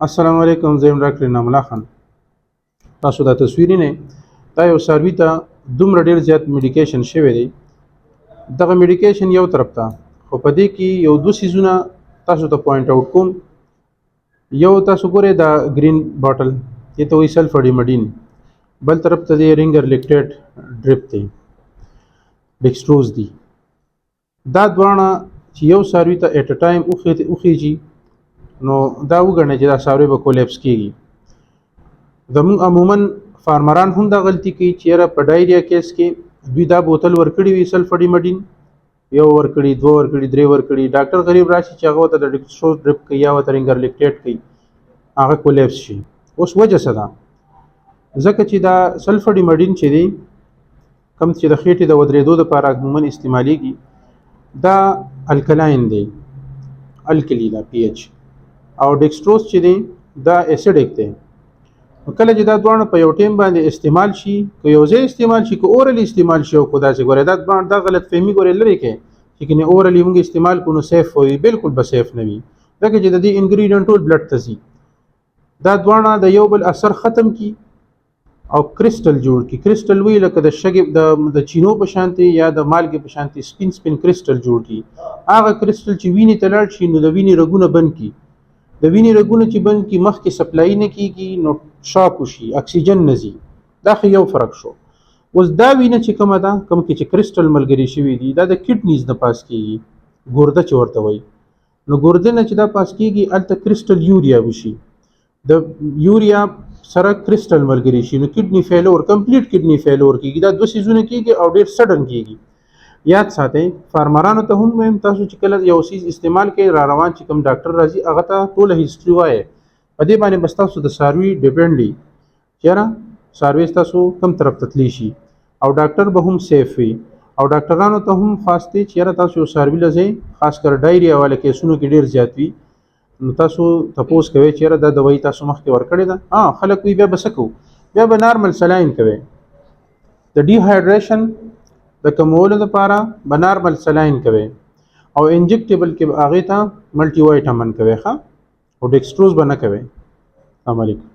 السلام علیکم، زه ډاکټر انعام الله خان. تاسو دا تصویري نه دا یو سروي ته دومره ډیر زیات میډیکیشن شوی دی. دغه میډیکیشن یو طرف ته، خو په دې کې یو دوه سیزونه تاسو ته پوینټ آوټ کوم. یو تاسو ګورئ دا گرین باټل، دې ته وایي سلفاډیمډین. بل طرف ته دی رینګر لیکټیټ ډریپ دی، ډیکسټروز دی. دا دواړه چې یو سروي ته ایټ ا ټایم وخیږي نو دا وګڼئ چې دا ساروی به کولیپس کیږي. زموږ عموما فارمران هم دا غلطي کوي چې یاره په ډایریا کیس کې دوی دا بوتل ورکړي وي سلفاډیمډین، یو ورکړي، دوه ورکړي، درې ورکړي. ډاکټر غریب راشي چې هغه ورته د ډیکسټروز ډریپ کوي یا ورته رینګر لیکټیټ کوي، هغه کولیپس شي. اوس وجه څه ده؟ ځکه چې دا سلفاډیمډین چې دی کوم چې د خېټې د ودرېدو دپاره عموما استعمالیږي، دا الکلاین دی، الکلی دا پی ایچ. او ډیکسټروز چې دی دا اسیډیک دی. کله چې دا دواړه په یو ټیم باندې استعمال شي، که یو ځای استعمال شي، که اورلی استعمال شي، او که داسې ګورئ دا غلط فهمي ګورئ لرې کړئ چې کنې اورلی موږ استعمال کړو نو سیف وي. بالکل به سیف نه وي، ځکه چې د دې انګریډینټ ټول بلډ ته ځي. دا دواړه د یو بل اثر ختم کی او کرسټل جوړ کی. کرسټل وی لکه د شګې د چینو په شانتي یا د مالګې په شانتي سپین سپین کرسټل جوړ کی. هغه کرسټل چې وینې ته لاړ شي نو د وینې رګونه بند کی. د وینې رګونه چې بند کی مخکې سپلای نه کیږي نو شاک وشي، اکسیجن نه ځي. دا خو یو فرق شو. اوس دا وینه چې کومه ده، کوم کې چې کرسټل ملګري شوي دي، دا د کډنیز نه پاس کیږي، ګرده چې ورته وایي. نو ګرده نه چې دا پاس کیږي هلته کرسټل یوریا وشي. د یوریا سره کرسټل ملګري شي نو کډنی فیلور، کمپلیټ کډنی فیلور کیږي. دا دوه سیزونه کیږي او ډیر سډن کیږي. یاد ساتئ، فارمرانو ته هم وایم تاسو چې کله یو سیز استعمال کوئ، را روان چې کوم ډاکټر راځي هغه ته ټوله هیسټري وایئ. په دې باندې بس تاسو د څاروي ډیپینډ وي چې یاره څاروی ستاسو کوم طرف ته تللی شي، او ډاکټر به هم سیف وي. او ډاکټرانو ته هم خاص دی چې یاره تاسو یو څاروي له ځئ، خاص کر ډایریا والا کیسونو کې ډیر زیات وي، نو تاسو تپوس کوئ چې یاره دا دوايي تاسو مخکې ورکړې ده. خلک وي بیا به څه کوو، بیا به نارمل سلاین کوئ. د ډي هایډریشن د کمولو لپاره به نارمل سلاین کوئ، او انجکټیبل کې به هغې ته ملټي وایټامن کوئ، او ډیکسټروز به نه کوئ. السلام علیکم.